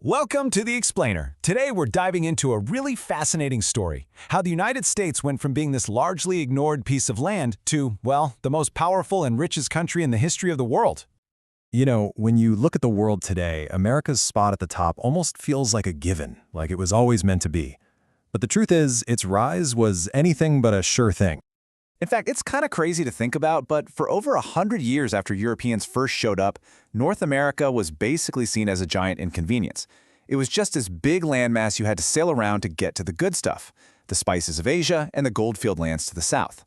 Welcome to The Explainer. Today we're diving into a really fascinating story, how the United States went from being this largely ignored piece of land to, well, the most powerful and richest country in the history of the world. You know, when you look at the world today, America's spot at the top almost feels like a given, like it was always meant to be. But the truth is, its rise was anything but a sure thing. In fact, it's kind of crazy to think about, but for over 100 years after Europeans first showed up, North America was basically seen as a giant inconvenience. It was just this big landmass you had to sail around to get to the good stuff, the spices of Asia and the goldfield lands to the south.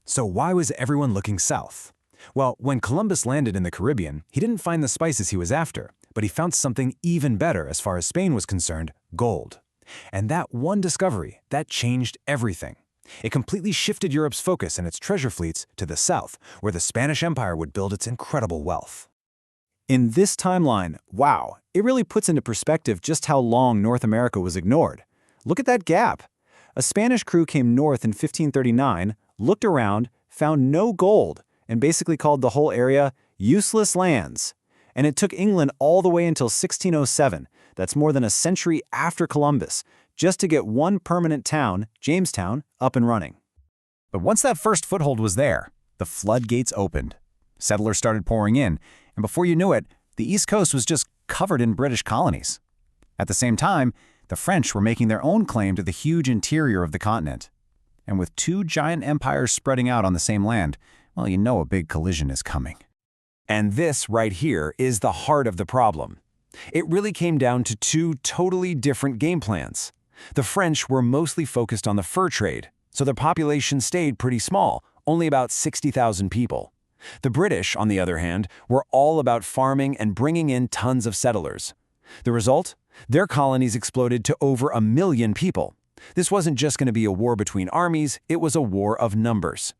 So why was everyone looking south? Well, when Columbus landed in the Caribbean, he didn't find the spices he was after, but he found something even better as far as Spain was concerned, gold. And that one discovery, that changed everything. It completely shifted Europe's focus and its treasure fleets to the south, where the Spanish Empire would build its incredible wealth. In this timeline, wow, it really puts into perspective just how long North America was ignored. Look at that gap. A Spanish crew came north in 1539, looked around, found no gold, and basically called the whole area useless lands. And it took England all the way until 1607, that's more than a century after Columbus, just to get one permanent town, Jamestown, up and running. But once that first foothold was there, the floodgates opened. Settlers started pouring in, and before you knew it, the East Coast was just covered in British colonies. At the same time, the French were making their own claim to the huge interior of the continent. And with two giant empires spreading out on the same land, well, you know a big collision is coming. And this right here is the heart of the problem. It really came down to two totally different game plans. The French were mostly focused on the fur trade, so their population stayed pretty small, only about 60,000 people. The British, on the other hand, were all about farming and bringing in tons of settlers. The result? Their colonies exploded to over 1 million people. This wasn't just going to be a war between armies, it was a war of numbers.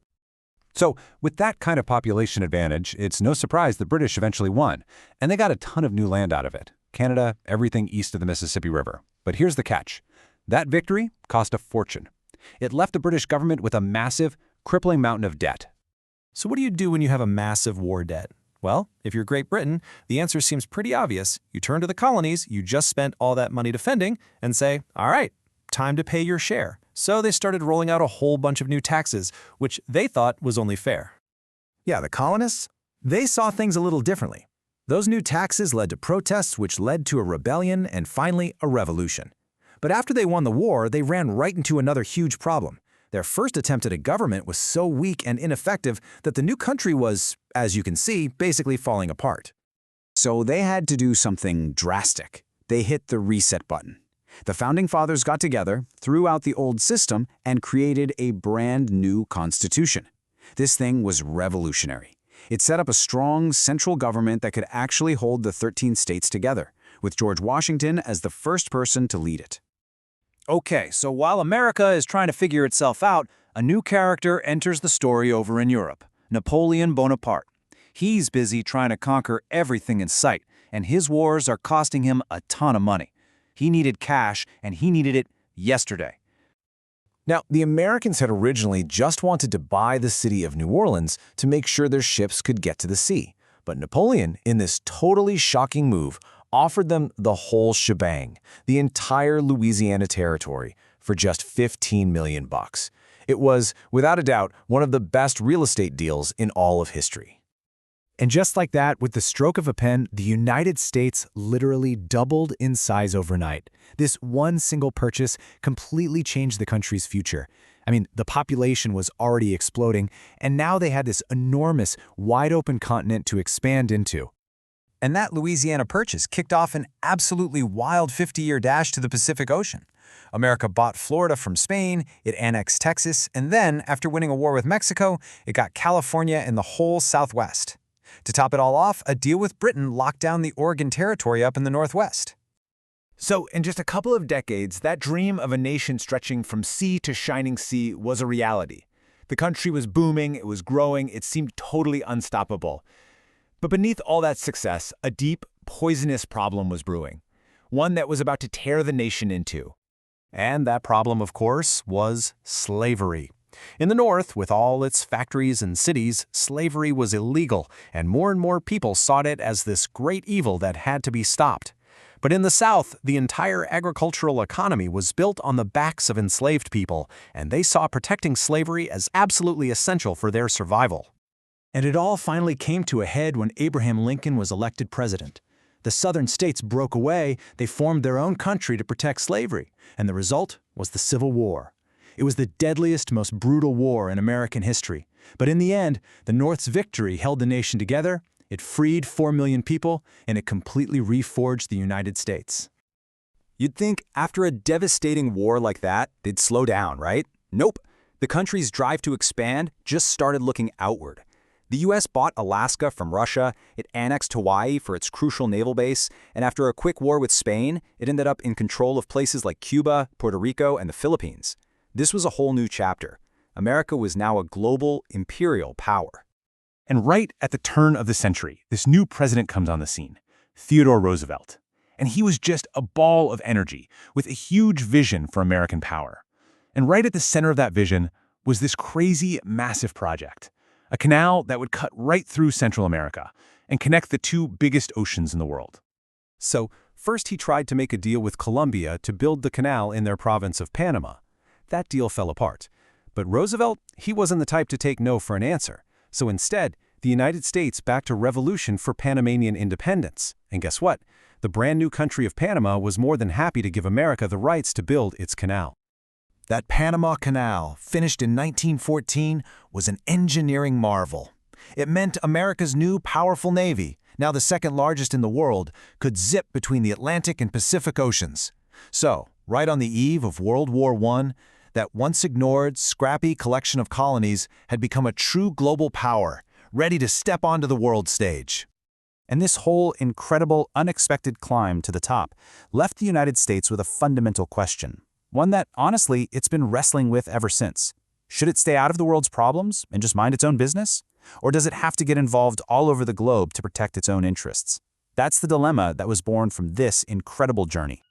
So, with that kind of population advantage, it's no surprise the British eventually won, and they got a ton of new land out of it. Canada, everything east of the Mississippi River. But here's the catch. That victory cost a fortune. It left the British government with a massive, crippling mountain of debt. So what do you do when you have a massive war debt? Well, if you're Great Britain, the answer seems pretty obvious. You turn to the colonies you just spent all that money defending and say, all right, time to pay your share. So they started rolling out a whole bunch of new taxes, which they thought was only fair. Yeah, the colonists, they saw things a little differently. Those new taxes led to protests, which led to a rebellion and finally a revolution. But after they won the war, they ran right into another huge problem. Their first attempt at a government was so weak and ineffective that the new country was, as you can see, basically falling apart. So they had to do something drastic. They hit the reset button. The Founding Fathers got together, threw out the old system, and created a brand new constitution. This thing was revolutionary. It set up a strong central government that could actually hold the 13 states together, with George Washington as the first person to lead it. Okay, so while America is trying to figure itself out, a new character enters the story over in Europe, Napoleon Bonaparte. He's busy trying to conquer everything in sight, and his wars are costing him a ton of money. He needed cash, and he needed it yesterday. Now, the Americans had originally just wanted to buy the city of New Orleans to make sure their ships could get to the sea. But Napoleon, in this totally shocking move, offered them the whole shebang, the entire Louisiana territory, for just $15 million. It was, without a doubt, one of the best real estate deals in all of history. And just like that, with the stroke of a pen, the United States literally doubled in size overnight. This one single purchase completely changed the country's future. I mean, the population was already exploding, and now they had this enormous, wide-open continent to expand into. And that Louisiana purchase kicked off an absolutely wild 50-year dash to the Pacific Ocean. America bought Florida from Spain, it annexed Texas, and then, after winning a war with Mexico, it got California and the whole Southwest. To top it all off, a deal with Britain locked down the Oregon Territory up in the Northwest. So, in just a couple of decades, that dream of a nation stretching from sea to shining sea was a reality. The country was booming, it was growing, it seemed totally unstoppable. But beneath all that success, a deep, poisonous problem was brewing, one that was about to tear the nation in two. And that problem, of course, was slavery. In the North, with all its factories and cities, slavery was illegal, and more people saw it as this great evil that had to be stopped. But in the South, the entire agricultural economy was built on the backs of enslaved people, and they saw protecting slavery as absolutely essential for their survival. And it all finally came to a head when Abraham Lincoln was elected president. The southern states broke away, they formed their own country to protect slavery, and the result was the Civil War. It was the deadliest, most brutal war in American history. But in the end, the North's victory held the nation together, it freed 4 million people, and it completely reforged the United States. You'd think after a devastating war like that, they'd slow down, right? Nope. The country's drive to expand just started looking outward. The U.S. bought Alaska from Russia, it annexed Hawaii for its crucial naval base, and after a quick war with Spain, it ended up in control of places like Cuba, Puerto Rico, and the Philippines. This was a whole new chapter. America was now a global, imperial power. And right at the turn of the century, this new president comes on the scene, Theodore Roosevelt. And he was just a ball of energy, with a huge vision for American power. And right at the center of that vision was this crazy, massive project. A canal that would cut right through Central America and connect the two biggest oceans in the world. So, first he tried to make a deal with Colombia to build the canal in their province of Panama. That deal fell apart. But Roosevelt, he wasn't the type to take no for an answer. So instead, the United States backed a revolution for Panamanian independence. And guess what? The brand new country of Panama was more than happy to give America the rights to build its canal. That Panama Canal, finished in 1914, was an engineering marvel. It meant America's new powerful navy, now the second largest in the world, could zip between the Atlantic and Pacific Oceans. So, right on the eve of World War I, that once ignored, scrappy collection of colonies had become a true global power, ready to step onto the world stage. And this whole incredible, unexpected climb to the top left the United States with a fundamental question. One that, honestly, it's been wrestling with ever since. Should it stay out of the world's problems and just mind its own business? Or does it have to get involved all over the globe to protect its own interests? That's the dilemma that was born from this incredible journey.